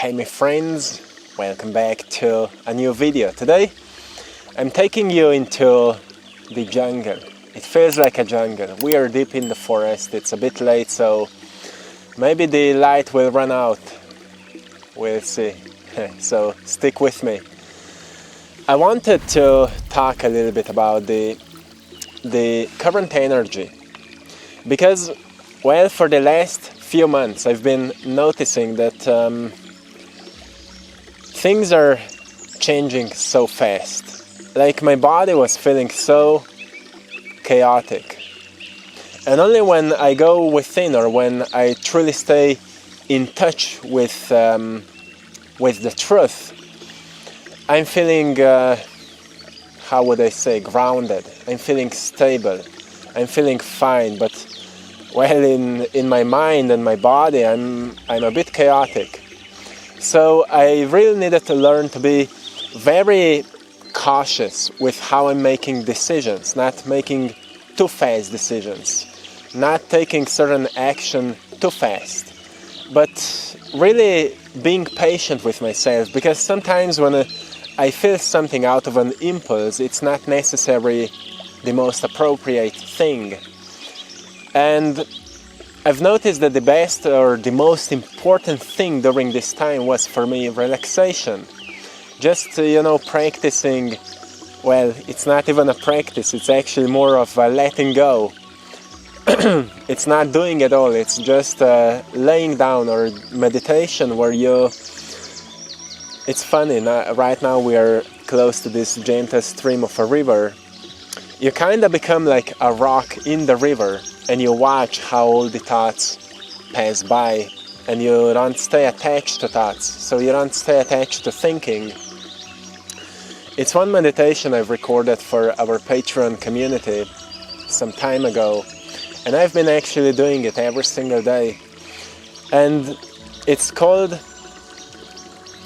Hey my friends, welcome back to a new video. Today I'm taking you into the jungle. It feels like a jungle. We are deep in the forest. It's a bit late, so maybe the light will run out. We'll see. So stick with me. I wanted to talk a little bit about the current energy, because well, for the last few months I've been noticing that things are changing so fast. Like my body was feeling so chaotic, and only when I go within, or when I truly stay in touch with the truth, I'm feeling how would I say, grounded. I'm feeling stable. I'm feeling fine. But well, in my mind and my body, I'm a bit chaotic. So I really needed to learn to be very cautious with how I'm making decisions, not making too fast decisions, not taking certain action too fast, but really being patient with myself, because sometimes when I feel something out of an impulse, it's not necessarily the most appropriate thing. And I've noticed that the best or the most important thing during this time was for me relaxation. Just, practicing, well, it's not even a practice, it's actually more of a letting go. It's not doing it all, it's just laying down, or meditation where it's funny, right now we are close to this gentle stream of a river. You kind of become like a rock in the river, and you watch how all the thoughts pass by, and you don't stay attached to thoughts, so you don't stay attached to thinking. It's one meditation I've recorded for our Patreon community some time ago, and I've been actually doing it every single day. And it's called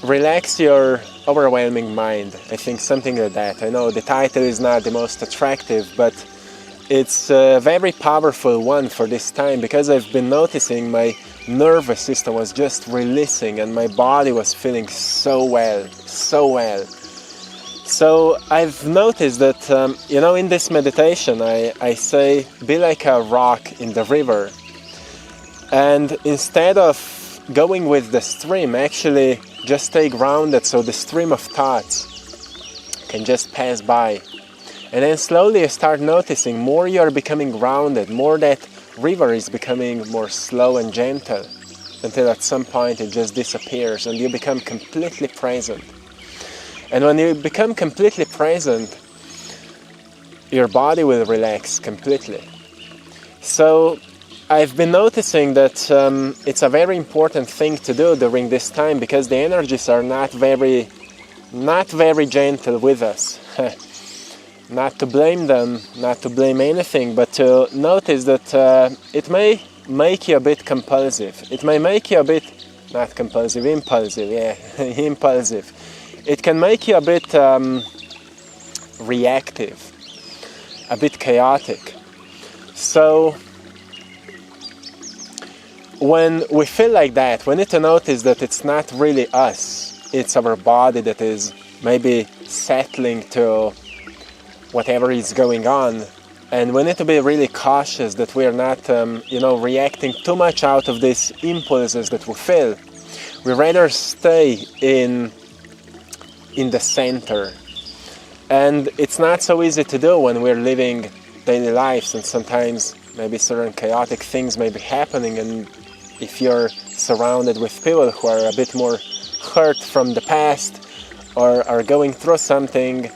Relax Your Overwhelming Mind. I think something like that. I know the title is not the most attractive, but it's a very powerful one for this time, because I've been noticing my nervous system was just releasing and my body was feeling so well. So I've noticed that, in this meditation I say, be like a rock in the river. And instead of going with the stream, actually just stay grounded, so the stream of thoughts can just pass by. And then slowly you start noticing more you are becoming grounded, more that river is becoming more slow and gentle, until at some point it just disappears and you become completely present. And when you become completely present, your body will relax completely. So I've been noticing that it's a very important thing to do during this time, because the energies are not very gentle with us. Not to blame them, not to blame anything, but to notice that it may make you a bit compulsive. It may make you a bit, not compulsive, impulsive, yeah, impulsive. It can make you a bit reactive, a bit chaotic. So when we feel like that, we need to notice that it's not really us, it's our body that is maybe settling to whatever is going on. And we need to be really cautious that we are not, reacting too much out of these impulses that we feel. We rather stay in the center. And it's not so easy to do when we're living daily lives, and sometimes maybe certain chaotic things may be happening, and if you're surrounded with people who are a bit more hurt from the past or are going through something,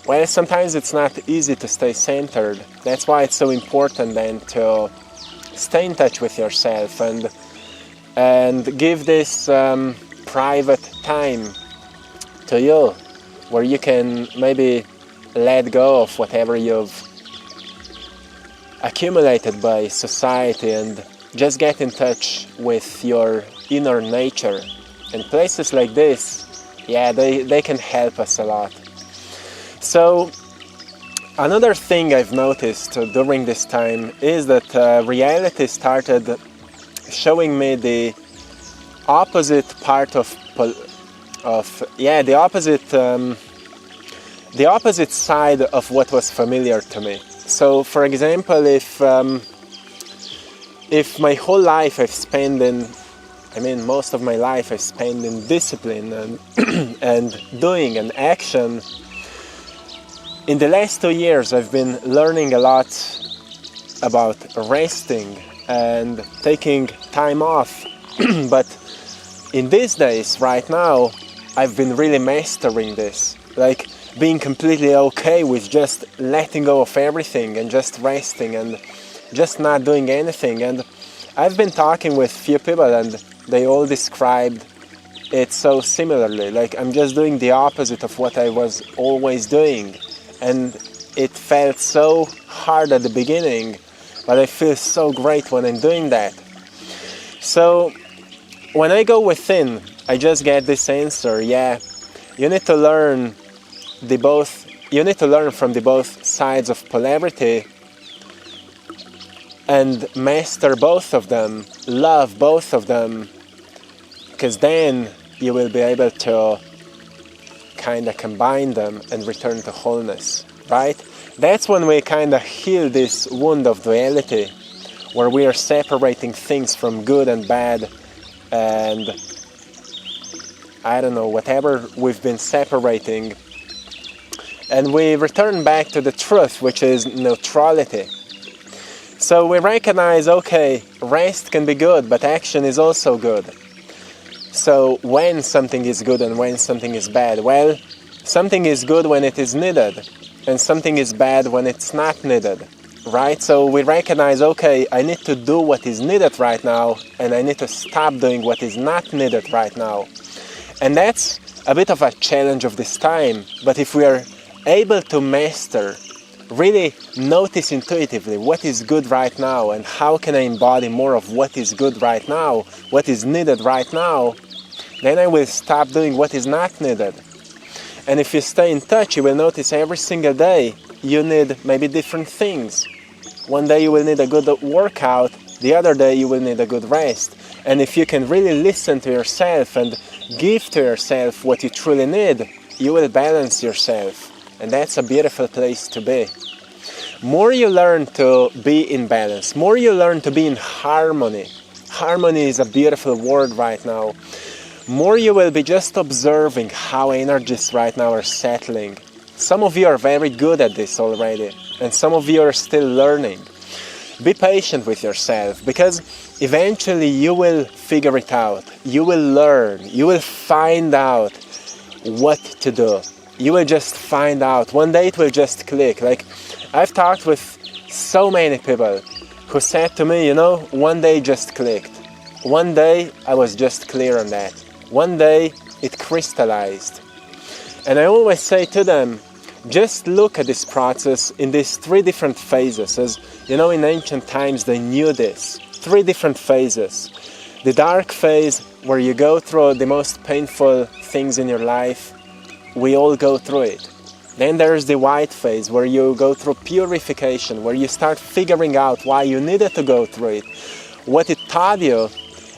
well, sometimes it's not easy to stay centered. That's why it's so important then to stay in touch with yourself and give this private time to you, where you can maybe let go of whatever you've accumulated by society and just get in touch with your inner nature. And places like this, yeah, they can help us a lot. So another thing I've noticed during this time is that reality started showing me opposite part of the opposite side of what was familiar to me. So, for example, if my whole life most of my life I've spent in discipline and and doing and action, in the last 2 years I've been learning a lot about resting and taking time off. But in these days, right now, I've been really mastering this, like being completely okay with just letting go of everything and just resting and just not doing anything. And I've been talking with few people and they all described it so similarly, like I'm just doing the opposite of what I was always doing, and it felt so hard at the beginning, but I feel so great when I'm doing that. So when I go within, I just get this answer: yeah, you need to learn from the both sides of polarity and master both of them, love both of them, because then you will be able to kind of combine them and return to wholeness, right? That's when we kind of heal this wound of duality, where we are separating things from good and bad, and I don't know, whatever we've been separating, and we return back to the truth, which is neutrality. So we recognize, okay, rest can be good, but action is also good. So when something is good and when something is bad? Well, something is good when it is needed, and something is bad when it's not needed, right? So we recognize, okay, I need to do what is needed right now, and I need to stop doing what is not needed right now. And that's a bit of a challenge of this time, but if we are able to master, really notice intuitively what is good right now and how can I embody more of what is good right now, what is needed right now, then I will stop doing what is not needed. And if you stay in touch, you will notice every single day you need maybe different things. One day you will need a good workout, the other day you will need a good rest. And if you can really listen to yourself and give to yourself what you truly need, you will balance yourself. And that's a beautiful place to be. More you learn to be in balance, more you learn to be in harmony. Harmony is a beautiful word right now. More you will be just observing how energies right now are settling. Some of you are very good at this already, and some of you are still learning. Be patient with yourself, because eventually you will figure it out. You will learn. You will find out what to do. You will just find out. One day it will just click. Like, I've talked with so many people who said to me, one day just clicked. One day I was just clear on that. One day it crystallized. And I always say to them, just look at this process in these 3 different phases. As in ancient times they knew this. 3 different phases. The dark phase, where you go through the most painful things in your life. We all go through it. Then there's the white phase, where you go through purification, where you start figuring out why you needed to go through it, what it taught you.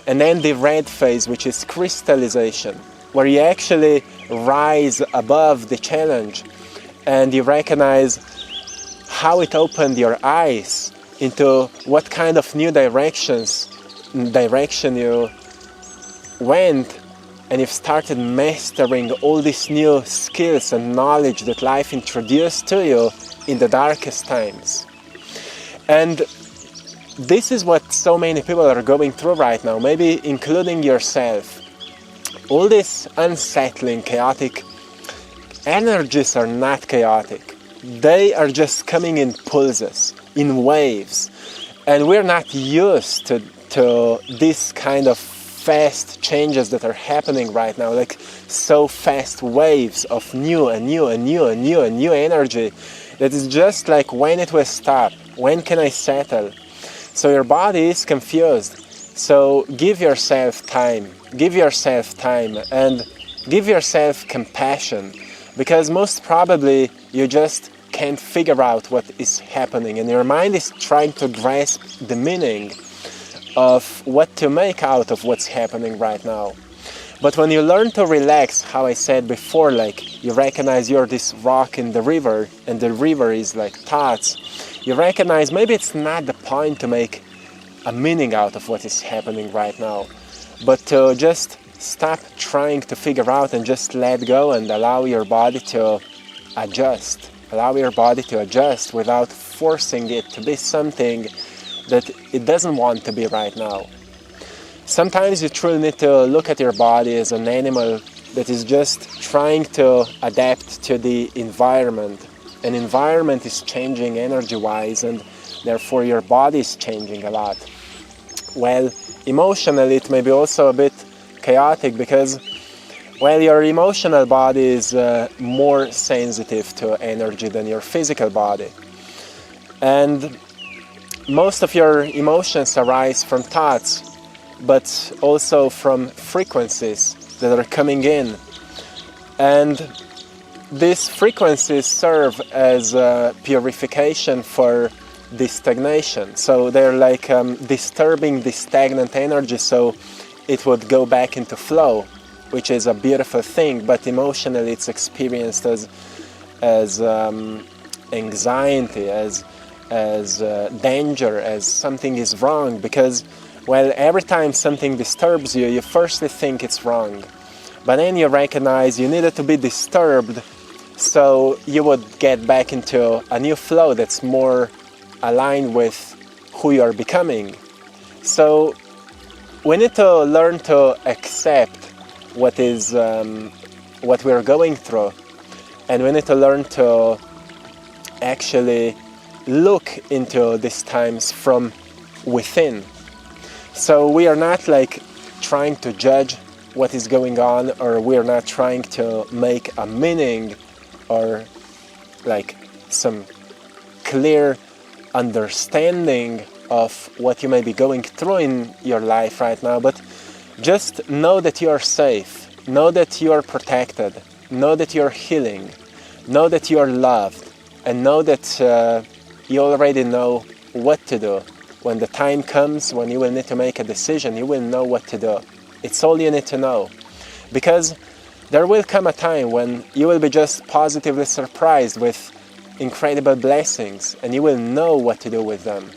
And then the red phase, which is crystallization, where you actually rise above the challenge and you recognize how it opened your eyes into what kind of new direction you went, and you've started mastering all these new skills and knowledge that life introduced to you in the darkest times. And this is what so many people are going through right now, maybe including yourself. All these unsettling, chaotic energies are not chaotic. They are just coming in pulses, in waves. And we're not used to this kind of fast changes that are happening right now, like so fast waves of new energy, that is just like, when it will stop, when can I settle? So your body is confused. So give yourself time and give yourself compassion, because most probably you just can't figure out what is happening and your mind is trying to grasp the meaning of what to make out of what's happening right now. But when you learn to relax, how I said before, like you recognize you're this rock in the river and the river is like thoughts, you recognize maybe it's not the point to make a meaning out of what is happening right now, but to just stop trying to figure out and just let go and allow your body to adjust. Allow your body to adjust without forcing it to be something that it doesn't want to be right now. Sometimes you truly need to look at your body as an animal that is just trying to adapt to the environment. An environment is changing energy-wise, and therefore your body is changing a lot. Well, emotionally it may be also a bit chaotic because, well, your emotional body is more sensitive to energy than your physical body. And most of your emotions arise from thoughts, but also from frequencies that are coming in. And these frequencies serve as purification for the stagnation. So they're like disturbing the stagnant energy so it would go back into flow, which is a beautiful thing, but emotionally it's experienced as anxiety, as danger, as something is wrong, because, well, every time something disturbs you, you firstly think it's wrong, but then you recognize you needed to be disturbed so you would get back into a new flow that's more aligned with who you are becoming. So we need to learn to accept what we're going through, and we need to learn to actually look into these times from within. So we are not like trying to judge what is going on, or we are not trying to make a meaning or like some clear understanding of what you may be going through in your life right now, but just know that you are safe, know that you are protected, know that you are healing, know that you are loved, and know that you already know what to do. When the time comes when you will need to make a decision, you will know what to do. It's all you need to know. Because there will come a time when you will be just positively surprised with incredible blessings, and you will know what to do with them.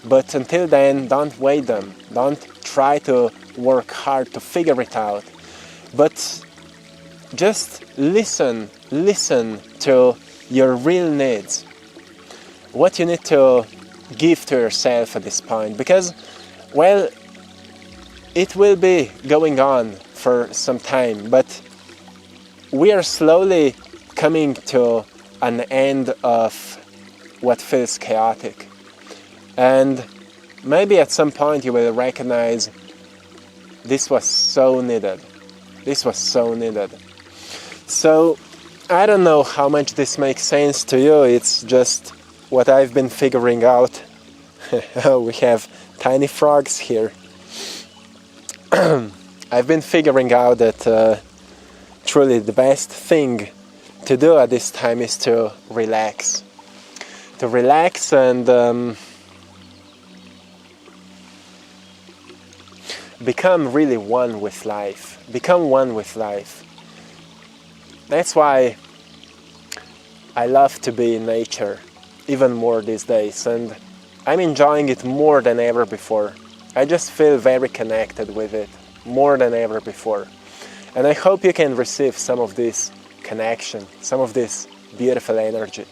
But until then, don't wait them. Don't try to work hard to figure it out. But just listen to your real needs. What you need to give to yourself at this point. Because, well, it will be going on for some time, but we are slowly coming to an end of what feels chaotic. And maybe at some point you will recognize this was so needed. This was so needed. So I don't know how much this makes sense to you. It's just what I've been figuring out. We have tiny frogs here. I've been figuring out that truly the best thing to do at this time is to relax. To relax and become really one with life. Become one with life. That's why I love to be in nature even more these days, and I'm enjoying it more than ever before. I just feel very connected with it more than ever before. And I hope you can receive some of this connection, some of this beautiful energy.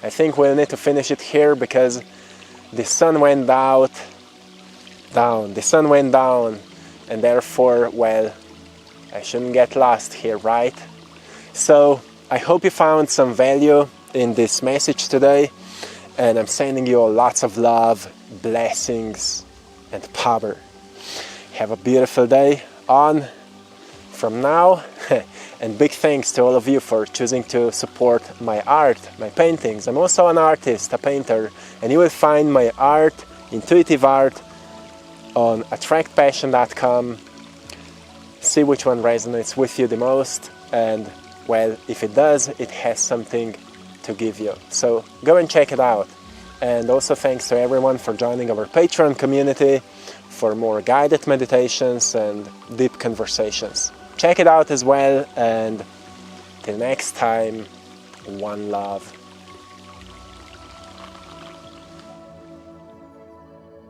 I think we'll need to finish it here because the sun went down, and therefore, well, I shouldn't get lost here, right? So I hope you found some value in this message today, and I'm sending you lots of love, blessings, and power. Have a beautiful day on from now, and big thanks to all of you for choosing to support my art, my paintings. I'm also an artist, a painter, and you will find my art, intuitive art, on AttractPassion.com. See which one resonates with you the most, and well, if it does, it has something to give you. So go and check it out. And also thanks to everyone for joining our Patreon community, for more guided meditations and deep conversations. Check it out as well, and till next time, one love.